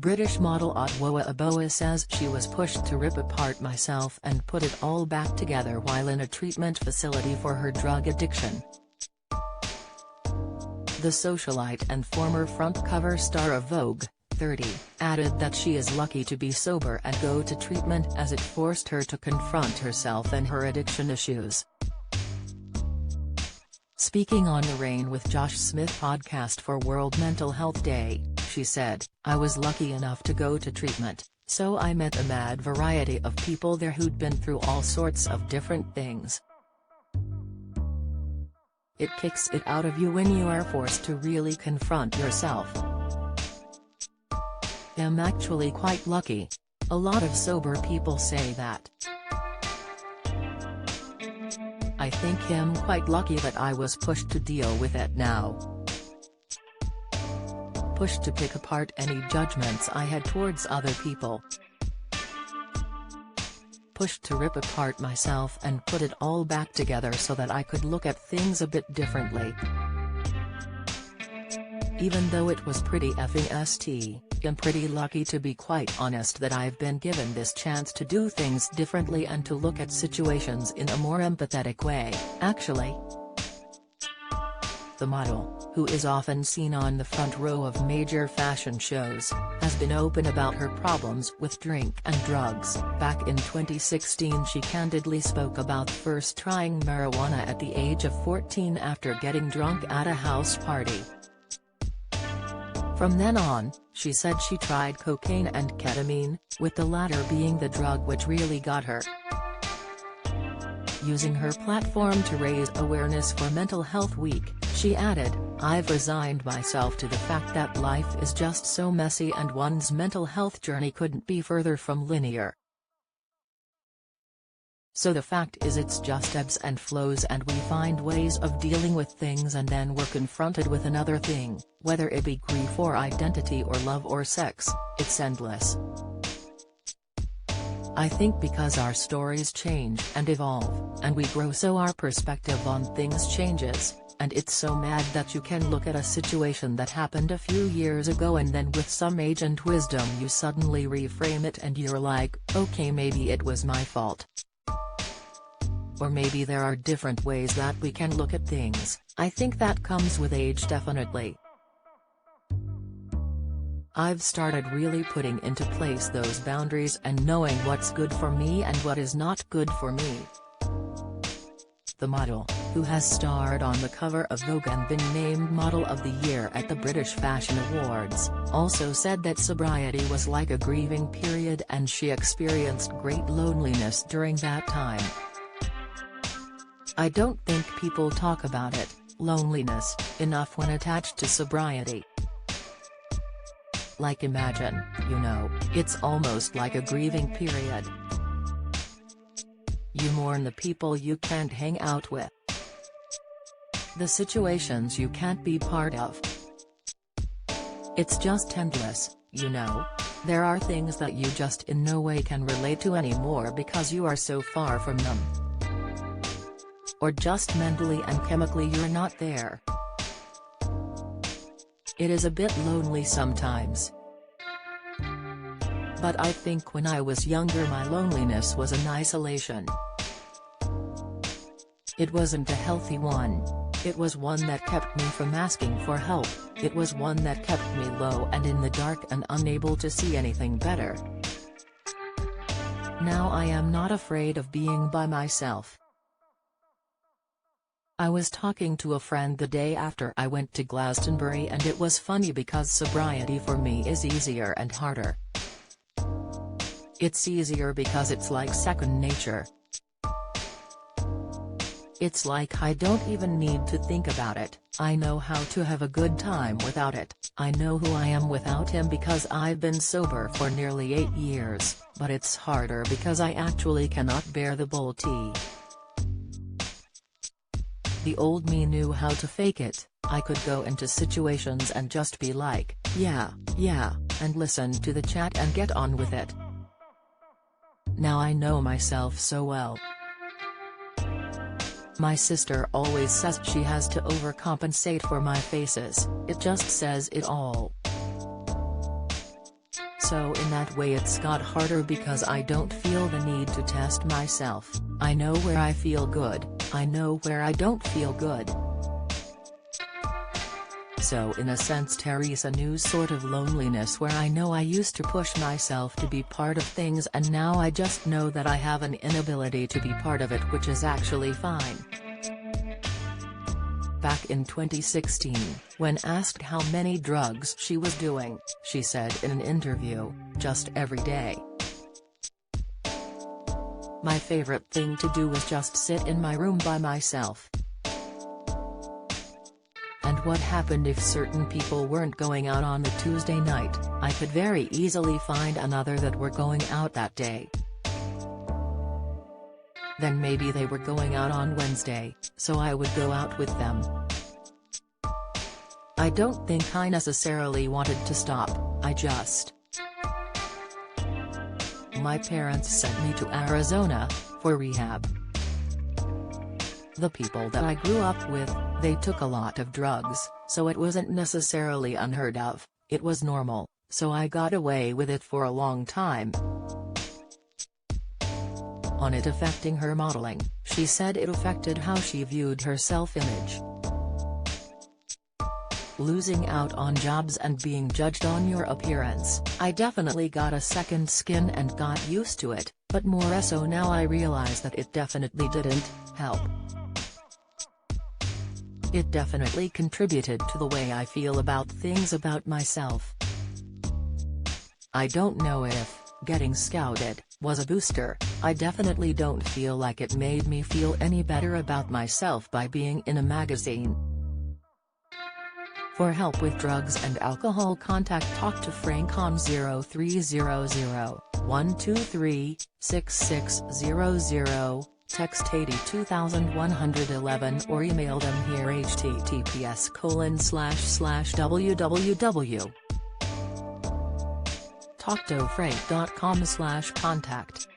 British model Adwoa Aboah says she was pushed to rip apart myself and put it all back together while in a treatment facility for her drug addiction. The socialite and former front cover star of Vogue, 30, added that she is lucky to be sober and go to treatment as it forced her to confront herself and her addiction issues. Speaking on the Rain with Josh Smith podcast for World Mental Health Day, she said, "I was lucky enough to go to treatment, so I met a mad variety of people there who'd been through all sorts of different things. It kicks it out of you when you are forced to really confront yourself. I'm actually quite lucky. A lot of sober people say that. I think I'm quite lucky that I was pushed to deal with it now. Pushed to pick apart any judgments I had towards other people. Pushed to rip apart myself and put it all back together so that I could look at things a bit differently. Even though it was pretty effing st, I'm pretty lucky to be quite honest that I've been given this chance to do things differently and to look at situations in a more empathetic way, actually." The model, who is often seen on the front row of major fashion shows, has been open about her problems with drink and drugs. Back in 2016 she candidly spoke about first trying marijuana at the age of 14 after getting drunk at a house party. From then on, she said she tried cocaine and ketamine, with the latter being the drug which really got her. Using her platform to raise awareness for Mental Health Week, she added, "I've resigned myself to the fact that life is just so messy and one's mental health journey couldn't be further from linear. So the fact is it's just ebbs and flows and we find ways of dealing with things and then we're confronted with another thing, whether it be grief or identity or love or sex, it's endless. I think because our stories change and evolve, and we grow so our perspective on things changes, and it's so mad that you can look at a situation that happened a few years ago and then with some age and wisdom you suddenly reframe it and you're like, okay, maybe it was my fault. Or maybe there are different ways that we can look at things." I think that comes with age, definitely. I've started really putting into place those boundaries and knowing what's good for me and what is not good for me. The model, who has starred on the cover of Vogue and been named Model of the Year at the British Fashion Awards, also said that sobriety was like a grieving period and she experienced great loneliness during that time. "I don't think people talk about it, loneliness, enough when attached to sobriety. Like imagine, it's almost like a grieving period. You mourn the people you can't hang out with. The situations you can't be part of. It's just endless, There are things that you just in no way can relate to anymore because you are so far from them. Or just mentally and chemically you're not there. It is a bit lonely sometimes. But I think when I was younger my loneliness was an isolation. It wasn't a healthy one. It was one that kept me from asking for help, it was one that kept me low and in the dark and unable to see anything better. Now I am not afraid of being by myself." I was talking to a friend the day after I went to Glastonbury and it was funny because sobriety for me is easier and harder. It's easier because it's like second nature. It's like I don't even need to think about it, I know how to have a good time without it, I know who I am without him because I've been sober for nearly 8 years, but it's harder because I actually cannot bear the bull tea. The old me knew how to fake it, I could go into situations and just be like, yeah, and listen to the chat and get on with it. Now I know myself so well. My sister always says she has to overcompensate for my faces, it just says it all. So in that way it's got harder because I don't feel the need to test myself. I know where I feel good, I know where I don't feel good. So in a sense Teresa knew sort of loneliness where I know I used to push myself to be part of things and now I just know that I have an inability to be part of it, which is actually fine. Back in 2016, when asked how many drugs she was doing, she said in an interview, "Just every day. My favorite thing to do was just sit in my room by myself. And what happened if certain people weren't going out on the Tuesday night, I could very easily find another that were going out that day. Then maybe they were going out on Wednesday, so I would go out with them. I don't think I necessarily wanted to stop, I just. My parents sent me to Arizona for rehab. The people that I grew up with, they took a lot of drugs, so it wasn't necessarily unheard of, it was normal, so I got away with it for a long time." On it affecting her modeling, she said it affected how she viewed her self-image. "Losing out on jobs and being judged on your appearance, I definitely got a second skin and got used to it, but more so now I realize that it definitely didn't help. It definitely contributed to the way I feel about things about myself. I don't know if getting scouted was a booster, I definitely don't feel like it made me feel any better about myself by being in a magazine." For help with drugs and alcohol talk to Frank on 0300 123 6600, text 82111 or email them here https://www.talktofrank.com/contact.